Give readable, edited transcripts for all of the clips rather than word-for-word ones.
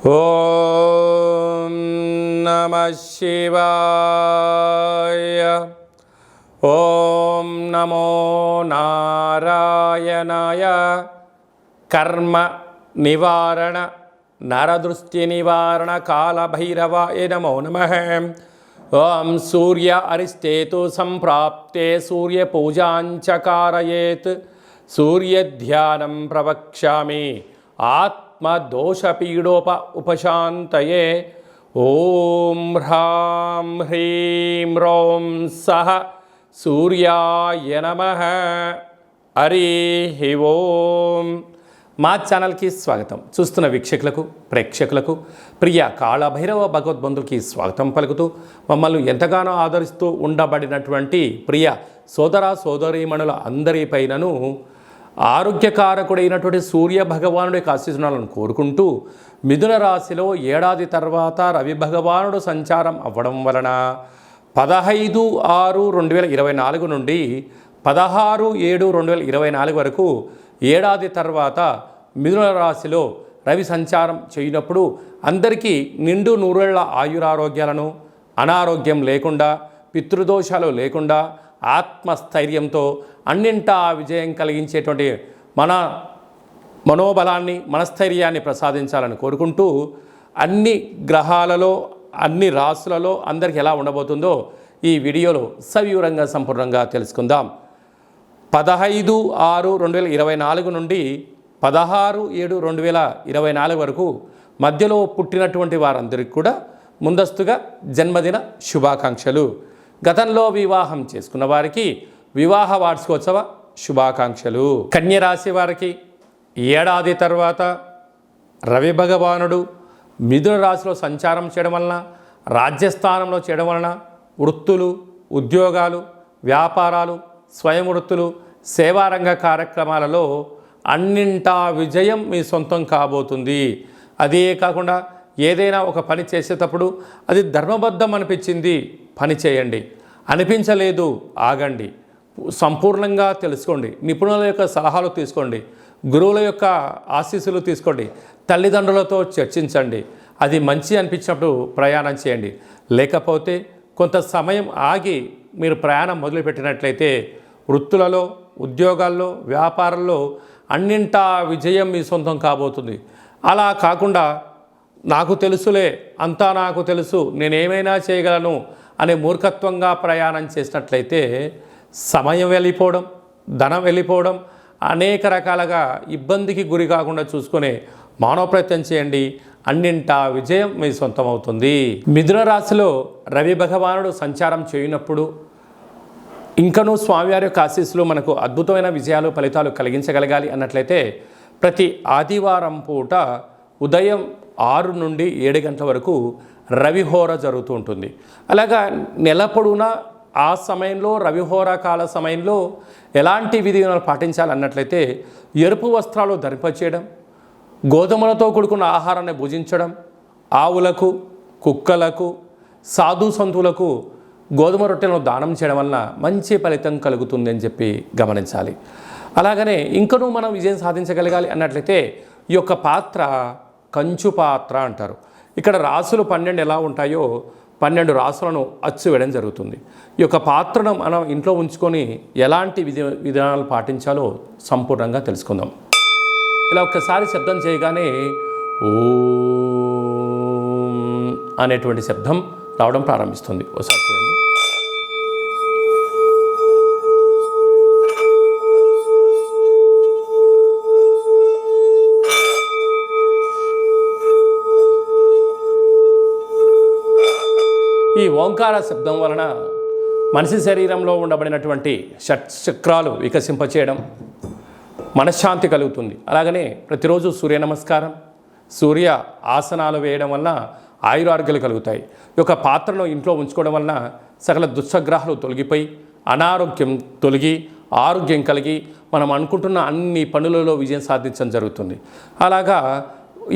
ఓం నమః శివాయ. ఓం నమో నారాయణాయ. కర్మ నివారణ నరదృష్టి నివారణ కాళభైరవాయ నమో నమః. ఓం సూర్య అరిష్టేతు సంప్రాప్తే సూర్యపూజాంచ కారయేత్. సూర్యధ్యానం ప్రవక్ష్యామి ఆత్మదోషపీడోప ఉపశాంతయే. ఓం హ్రాం హ్రీం రోం సహ సూర్యాయ నమః. హరి ఓం. మా ఛానల్కి స్వాగతం. చూస్తున్న వీక్షకులకు ప్రేక్షకులకు ప్రియ కాళభైరవ భగవద్బంధులకి స్వాగతం పలుకుతూ మమ్మల్ని ఎంతగానో ఆదరిస్తూ ఉండబడినటువంటి ప్రియ సోదర సోదరీమణుల అందరిపైనను ఆరోగ్యకారకుడైనటువంటి సూర్య భగవానుడి యొక్క ఆశీస్సులను కోరుకుంటూ మిథున రాశిలో ఏడాది తర్వాత రవి భగవానుడు సంచారం అవ్వడం వలన 15/6/2024 నుండి 16/7/2024 వరకు ఏడాది తర్వాత మిథున రాశిలో రవి సంచారం చేయనప్పుడు అందరికీ నిండు నూరేళ్ల ఆయురారోగ్యాలను, అనారోగ్యం లేకుండా, పితృదోషాలు లేకుండా, ఆత్మస్థైర్యంతో అన్నింటా విజయం కలిగించేటువంటి మన మనోబలాన్ని, మనస్థైర్యాన్ని ప్రసాదించాలని కోరుకుంటూ అన్ని గ్రహాలలో అన్ని రాశులలో అందరికీ ఎలా ఉండబోతుందో ఈ వీడియోలో సవివరంగా సంపూర్ణంగా తెలుసుకుందాం. 15/6/2024 నుండి 16/7/2024 వరకు మధ్యలో పుట్టినటువంటి వారందరికీ కూడా ముందస్తుగా జన్మదిన శుభాకాంక్షలు. గతంలో వివాహం చేసుకున్న వారికి వివాహ వార్షికోత్సవ శుభాకాంక్షలు. కన్యరాశి వారికి ఏడాది తర్వాత రవి భగవానుడు మిథున రాశిలో సంచారం చేయడం వలన, రాజ్యస్థానంలో చేయడం వలన వృత్తులు, ఉద్యోగాలు, వ్యాపారాలు, స్వయం వృత్తులు, సేవారంగ కార్యక్రమాలలో అన్నింటా విజయం మీ సొంతం కాబోతుంది. అదే కాకుండా ఏదైనా ఒక పని చేసేటప్పుడు అది ధర్మబద్ధం అనిపించింది, పని చేయండి. అనిపించలేదు, ఆగండి. సంపూర్ణంగా తెలుసుకోండి. నిపుణుల యొక్క సలహాలు తీసుకోండి. గురువుల యొక్క ఆశీస్సులు తీసుకోండి. తల్లిదండ్రులతో చర్చించండి. అది మంచి అనిపించినప్పుడు ప్రయాణం చేయండి. లేకపోతే కొంత సమయం ఆగి మీరు ప్రయాణం మొదలుపెట్టినట్లయితే వృత్తులలో, ఉద్యోగాల్లో, వ్యాపారంలో అన్నింటా విజయం మీ సొంతం కాబోతుంది. అలా కాకుండా నాకు తెలుసులే, అంతా నాకు తెలుసు, నేనేమైనా చేయగలను అనే మూర్ఖత్వంగా ప్రయాణం చేసినట్లయితే సమయం వెళ్ళిపోవడం, ధనం వెళ్ళిపోవడం, అనేక రకాలుగా ఇబ్బందికి గురి కాకుండా చూసుకునే మానవ ప్రయత్నం చేయండి. అన్నింటా విజయం మీ సొంతం అవుతుంది. మిథున రాశిలో రవి భగవానుడు సంచారం చేయనప్పుడు ఇంకనూ స్వామివారి యొక్క ఆశీస్సులు మనకు అద్భుతమైన విజయాలు, ఫలితాలు కలిగించగలగాలి అన్నట్లయితే ప్రతి ఆదివారం పూట ఉదయం 6 నుండి 7 గంటల వరకు రవిహోర జరుగుతూ ఉంటుంది. అలాగా నెల పొడవునా ఆ సమయంలో రవిహోర కాల సమయంలో ఎలాంటి విధి విధానాలు పాటించాలన్నట్లయితే ఎరుపు వస్త్రాలు ధరింపచేయడం, గోధుమలతో కూడుకున్న ఆహారాన్ని భుజించడం, ఆవులకు, కుక్కలకు, సాధు సంతులకు గోధుమ రొట్టెలను దానం చేయడం వలన మంచి ఫలితం కలుగుతుంది అని చెప్పి గమనించాలి. అలాగనే ఇంకనూ మనం విజయం సాధించగలగాలి అన్నట్లయితే ఈ యొక్క పాత్ర కంచు పాత్ర అంటారు. ఇక్కడ రాసులు 12 ఎలా ఉంటాయో 12 రాసులను అచ్చు వేయడం జరుగుతుంది. ఈ యొక్క పాత్రను మనం ఇంట్లో ఉంచుకొని ఎలాంటి విధానాలు పాటించాలో సంపూర్ణంగా తెలుసుకుందాం. ఇలా ఒక్కసారి శబ్దం చేయగానే ఓం అనేటువంటి శబ్దం రావడం ప్రారంభిస్తుంది. ఒకసారి చూడండి. ఈ ఓంకార శబ్దం వలన మనిషి శరీరంలో ఉండబడినటువంటి షట్చక్రాలు వికసింపచేయడం, మనశ్శాంతి కలుగుతుంది. అలాగనే ప్రతిరోజు సూర్య నమస్కారం, సూర్య ఆసనాలు వేయడం వలన ఆయురారోగ్యాలు కలుగుతాయి. ఈ యొక్క పాత్రను ఇంట్లో ఉంచుకోవడం వలన సకల దుశ్శగ్రహాలు తొలగిపోయి అనారోగ్యం తొలగి ఆరోగ్యం కలిగి మనం అనుకుంటున్న అన్ని పనులలో విజయం సాధించడం జరుగుతుంది. అలాగా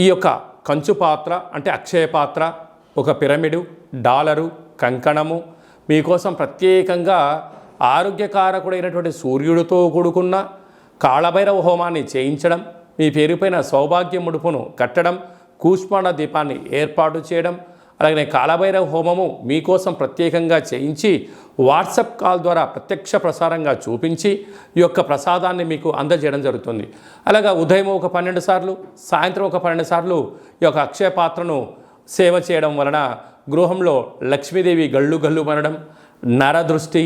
ఈ యొక్క కంచు పాత్ర అంటే అక్షయ పాత్ర, ఒక పిరమిడు, డాలరు, కంకణము మీకోసం ప్రత్యేకంగా ఆరోగ్యకారకుడైనటువంటి సూర్యుడితో కూడుకున్న కాళభైరవ హోమాన్ని చేయించడం, మీ పేరుపైన సౌభాగ్య ముడుపును కట్టడం, కూష్మాండ దీపాన్ని ఏర్పాటు చేయడం, అలాగే కాలభైరవ హోమము మీకోసం ప్రత్యేకంగా చేయించి వాట్సాప్ కాల్ ద్వారా ప్రత్యక్ష ప్రసారంగా చూపించి ఈ యొక్క ప్రసాదాన్ని మీకు అందజేయడం జరుగుతుంది. అలాగా ఉదయం ఒక 12 సార్లు, సాయంత్రం ఒక 12 సార్లు ఈ యొక్క అక్షయ పాత్రను సేవ చేయడం వలన గృహంలో లక్ష్మీదేవి గళ్ళు గళ్ళు మనడం, నరదృష్టి,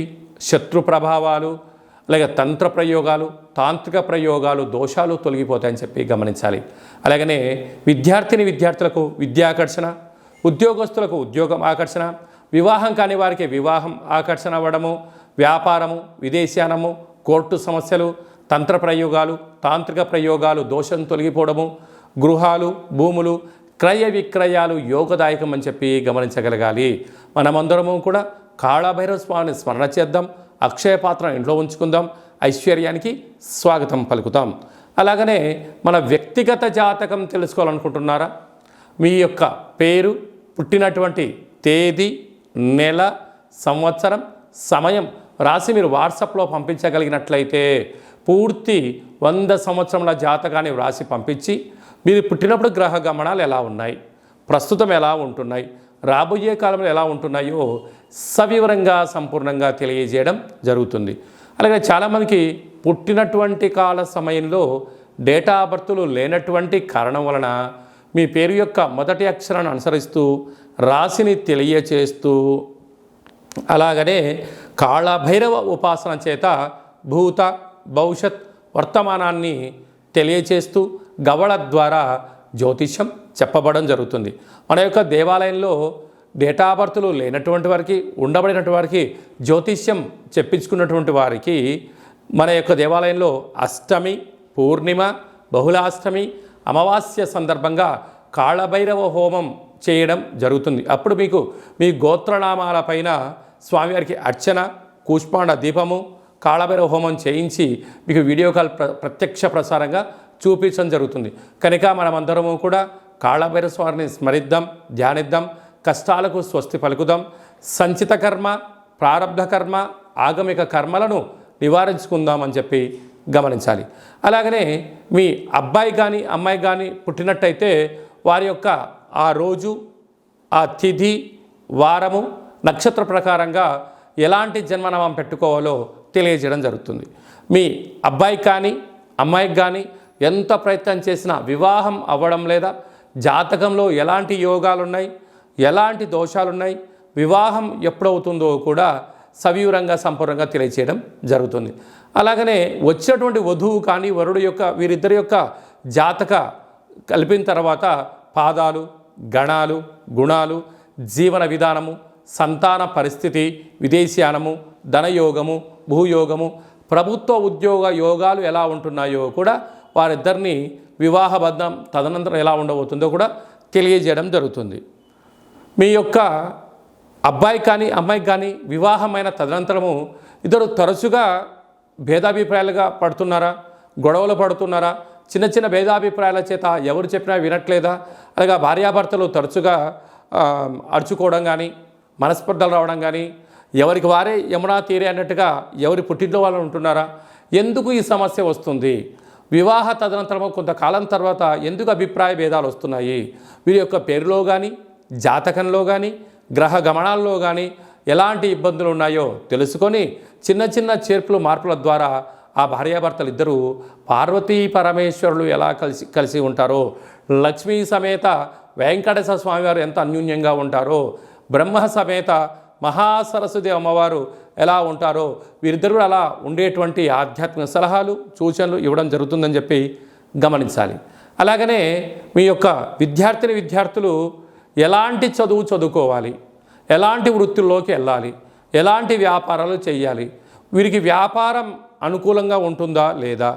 శత్రు ప్రభావాలు, అలాగే తంత్ర ప్రయోగాలు, తాంత్రిక ప్రయోగాలు, దోషాలు తొలగిపోతాయని చెప్పి గమనించాలి. అలాగనే విద్యార్థులకు విద్యాకర్షణ, ఉద్యోగస్తులకు ఉద్యోగం ఆకర్షణ, వివాహం కాని వారికి వివాహం ఆకర్షణ అవ్వడము, వ్యాపారము, విదేశీయానము, కోర్టు సమస్యలు, తంత్ర ప్రయోగాలు, తాంత్రిక ప్రయోగాలు దోషం తొలగిపోవడము, గృహాలు, భూములు, క్రయ విక్రయాలు యోగదాయకం అని చెప్పి గమనించగలగాలి. మనమందరము కూడా కాళభైరవ స్వామిని స్మరణ చేద్దాం, అక్షయ పాత్ర ఇంట్లో ఉంచుకుందాం, ఐశ్వర్యానికి స్వాగతం పలుకుతాం. అలాగనే మన వ్యక్తిగత జాతకం తెలుసుకోవాలనుకుంటున్నారా? మీ యొక్క పేరు, పుట్టినటువంటి తేదీ, నెల, సంవత్సరం, సమయం రాసి మీరు వాట్సాప్లో పంపించగలిగినట్లయితే పూర్తి 100 సంవత్సరముల జాతకాన్ని వ్రాసి పంపించి మీరు పుట్టినప్పుడు గ్రహ గమనాలు ఎలా ఉన్నాయి, ప్రస్తుతం ఎలా ఉంటున్నాయి, రాబోయే కాలంలో ఎలా ఉంటున్నాయో సవివరంగా సంపూర్ణంగా తెలియజేయడం జరుగుతుంది. అలాగే చాలామందికి పుట్టినటువంటి కాల సమయంలో డేటా ఆఫ్ బర్త్లు లేనటువంటి కారణం వలన మీ పేరు యొక్క మొదటి అక్షరాన్ని అనుసరిస్తూ రాశిని తెలియచేస్తూ అలాగనే కాళభైరవ ఉపాసన చేత భూత, భవిష్యత్, వర్తమానాన్ని తెలియచేస్తూ గవళ ద్వారా జ్యోతిష్యం చెప్పబడడం జరుగుతుంది. మన యొక్క దేవాలయంలో డేటా ఆఫ్ బర్త్లు లేనటువంటి వారికి, ఉండబడినటువంటి వారికి జ్యోతిష్యం చెప్పించుకున్నటువంటి వారికి మన యొక్క దేవాలయంలో అష్టమి, పూర్ణిమ, బహుళాష్టమి, అమావాస్య సందర్భంగా కాళభైరవ హోమం చేయడం జరుగుతుంది. అప్పుడు మీకు మీ గోత్రనామాల పైన స్వామివారికి అర్చన, కూష్మాండ దీపము, కాళభైరవ హోమం చేయించి మీకు వీడియో కాల్ ప్రత్యక్ష ప్రసారంగా చూపించడం జరుగుతుంది. కనుక మనమందరము కూడా కాళభైరవ స్వామిని స్మరిద్దాం, ధ్యానిద్దాం, కష్టాలకు స్వస్తి పలుకుదాం, సంచిత కర్మ, ప్రారబ్ధ కర్మ, ఆగమిక కర్మలను నివారించుకుందామని చెప్పి గమనించాలి. అలాగనే మీ అబ్బాయి కానీ అమ్మాయి కానీ పుట్టినట్టయితే వారి యొక్క ఆ రోజు, ఆ తిథి, వారము, నక్షత్ర ప్రకారంగా ఎలాంటి జన్మనామం పెట్టుకోవాలో తెలియజేయడం జరుగుతుంది. మీ అబ్బాయి కానీ అమ్మాయికి కానీ ఎంత ప్రయత్నం చేసినా వివాహం అవ్వడం లేదా, జాతకంలో ఎలాంటి యోగాలు ఉన్నాయి, ఎలాంటి దోషాలున్నాయి, వివాహం ఎప్పుడవుతుందో కూడా సవివరంగా సంపూర్ణంగా తెలియచేయడం జరుగుతుంది. అలాగనే వచ్చినటువంటి వధువు కానీ వరుడు యొక్క వీరిద్దరి యొక్క జాతక కలిపిన తర్వాత పాదాలు, గణాలు, గుణాలు, జీవన విధానము, సంతాన పరిస్థితి, విదేశీయానము, ధనయోగము, భూయోగము, ప్రభుత్వ ఉద్యోగ యోగాలు ఎలా ఉంటున్నాయో కూడా వారిద్దరిని వివాహబద్ధం తదనంతరం ఎలా ఉండబోతుందో కూడా తెలియజేయడం జరుగుతుంది. మీ యొక్క అబ్బాయి కానీ అమ్మాయికి కానీ వివాహమైన తదనంతరము ఇద్దరు తరచుగా భేదాభిప్రాయాలుగా పడుతున్నారా, గొడవలు పడుతున్నారా, చిన్న చిన్న భేదాభిప్రాయాల చేత ఎవరు చెప్పినా వినట్లేదా, అలాగా భార్యాభర్తలు తరచుగా అరుచుకోవడం కానీ, మనస్పర్ధలు రావడం కానీ, ఎవరికి వారే యమునా తీరే అన్నట్టుగా ఎవరి పుట్టింట్లో వాళ్ళు ఉంటున్నారా, ఎందుకు ఈ సమస్య వస్తుంది, వివాహ తదనంతరము కొంతకాలం తర్వాత ఎందుకు అభిప్రాయ భేదాలు వస్తున్నాయి, వీరి యొక్క పేరులో కానీ, జాతకంలో కానీ, గ్రహ గమనాల్లో కానీ ఎలాంటి ఇబ్బందులు ఉన్నాయో తెలుసుకొని చిన్న చిన్న చేర్పులు మార్పుల ద్వారా ఆ భార్యాభర్తలు ఇద్దరూ పార్వతీ పరమేశ్వరులు ఎలా కలిసి ఉంటారో, లక్ష్మీ సమేత వెంకటేశ్వర స్వామివారు ఎంత అన్యోన్యంగా ఉంటారో, బ్రహ్మ సమేత మహాసరస్వతి అమ్మవారు ఎలా ఉంటారో వీరిద్దరు అలా ఉండేటువంటి ఆధ్యాత్మిక సలహాలు, సూచనలు ఇవ్వడం జరుగుతుందని చెప్పి గమనించాలి. అలాగనే మీ యొక్క విద్యార్థులు ఎలాంటి చదువు చదువుకోవాలి, ఎలాంటి వృత్తుల్లోకి వెళ్ళాలి, ఎలాంటి వ్యాపారాలు చేయాలి, వీరికి వ్యాపారం అనుకూలంగా ఉంటుందా లేదా,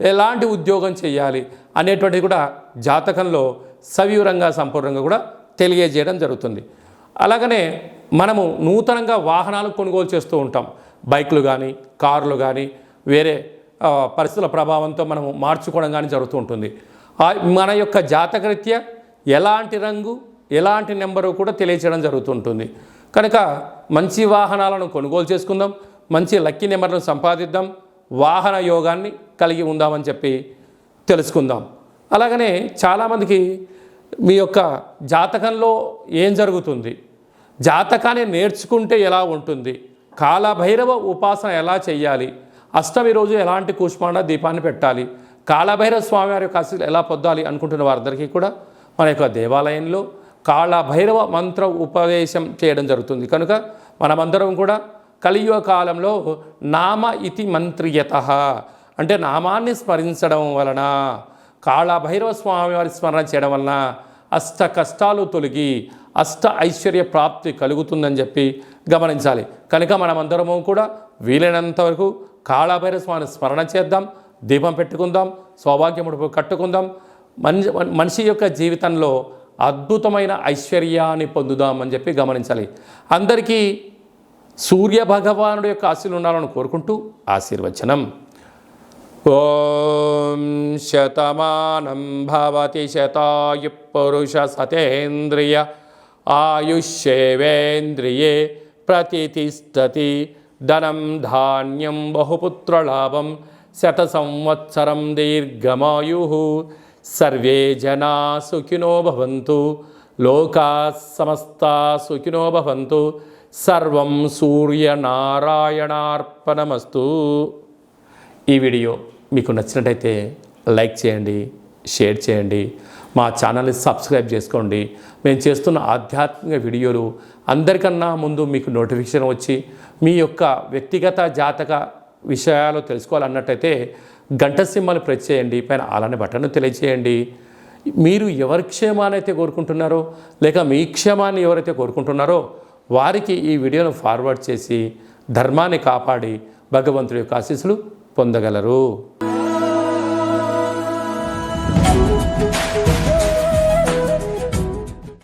ఎలాంటి ఉద్యోగం చేయాలి అనేటువంటిది కూడా జాతకంలో సవివరంగా సంపూర్ణంగా కూడా తెలియజేయడం జరుగుతుంది. అలాగనే మనము నూతనంగా వాహనాలు కొనుగోలు చేస్తూ ఉంటాం. బైకులు కానీ, కార్లు కానీ, వేరే పరిస్థితుల ప్రభావంతో మనము మార్చుకోవడం కానీ జరుగుతూ ఉంటుంది. మన యొక్క జాతకరీత్యా ఎలాంటి రంగు, ఎలాంటి నెంబరు కూడా తెలియచేయడం జరుగుతుంటుంది. కనుక మంచి వాహనాలను కొనుగోలు చేసుకుందాం, మంచి లక్కీ నెంబర్లను సంపాదిద్దాం, వాహన యోగాన్ని కలిగి ఉందామని చెప్పి తెలుసుకుందాం. అలాగనే చాలామందికి మీ యొక్క జాతకంలో ఏం జరుగుతుంది, జాతకాన్ని నేర్చుకుంటే ఎలా ఉంటుంది, కాలభైరవ ఉపాసన ఎలా చేయాలి, అష్టమి రోజు ఎలాంటి కూష్మాండ దీపాన్ని పెట్టాలి, కాలభైరవ స్వామివారి యొక్క ఆశీస్సులు ఎలా పొందాలి అనుకుంటున్న వారందరికీ కూడా మన యొక్క దేవాలయంలో కాలభైరవ మంత్ర ఉపదేశం చేయడం జరుగుతుంది. కనుక మనమందరం కూడా కలియుగ కాలంలో నామ ఇతి మంత్రియత అంటే నామాన్ని స్మరించడం వలన, కాళభైరవ స్వామివారి స్మరణ చేయడం వలన అష్ట కష్టాలు తొలగి అష్ట ఐశ్వర్య ప్రాప్తి కలుగుతుందని చెప్పి గమనించాలి. కనుక మనమందరము కూడా వీలైనంత వరకు కాళభైరవ స్వామిని స్మరణ చేద్దాం, దీపం పెట్టుకుందాం, సౌభాగ్యముడు కట్టుకుందాం, మనిషి యొక్క జీవితంలో అద్భుతమైన ఐశ్వర్యాన్ని పొందుదామని చెప్పి గమనించాలి. అందరికీ సూర్య భగవానుడి యొక్క ఆశీర్వాదాలు ఉండాలని కోరుకుంటూ ఆశీర్వచనం. ఓం శతమానం భవతి శతాయు పురుష సతేంద్రియ ఆయుష్యేవేంద్రియే ప్రతిష్టతి ధనం ధాన్యం బహుపుత్రలాభం శత సంవత్సరం దీర్ఘమాయు సర్వే జనా సుఖినో భవంతు లోకా సమస్తా సుఖినో భవంతు సర్వం సూర్యనారాయణార్పణమస్తు. ఈ వీడియో మీకు నచ్చినట్టయితే లైక్ చేయండి, షేర్ చేయండి, మా ఛానల్ని సబ్స్క్రైబ్ చేసుకోండి. మేము చేస్తున్న ఆధ్యాత్మిక వీడియోలు అందరికన్నా ముందు మీకు నోటిఫికేషన్ వచ్చి మీ యొక్క వ్యక్తిగత జాతక విషయాలు తెలుసుకోవాలన్నట్టయితే గంట సింబల్ ప్రెస్ చేయండి, పైన అలానే బటన్ను తెలియజేయండి. మీరు ఎవరి క్షేమాన్ని అయితే కోరుకుంటున్నారో లేక మీ క్షేమాన్ని ఎవరైతే కోరుకుంటున్నారో వారికి ఈ వీడియోను ఫార్వర్డ్ చేసి ధర్మాన్ని కాపాడి భగవంతుడి యొక్క ఆశీస్సులు పొందగలరు.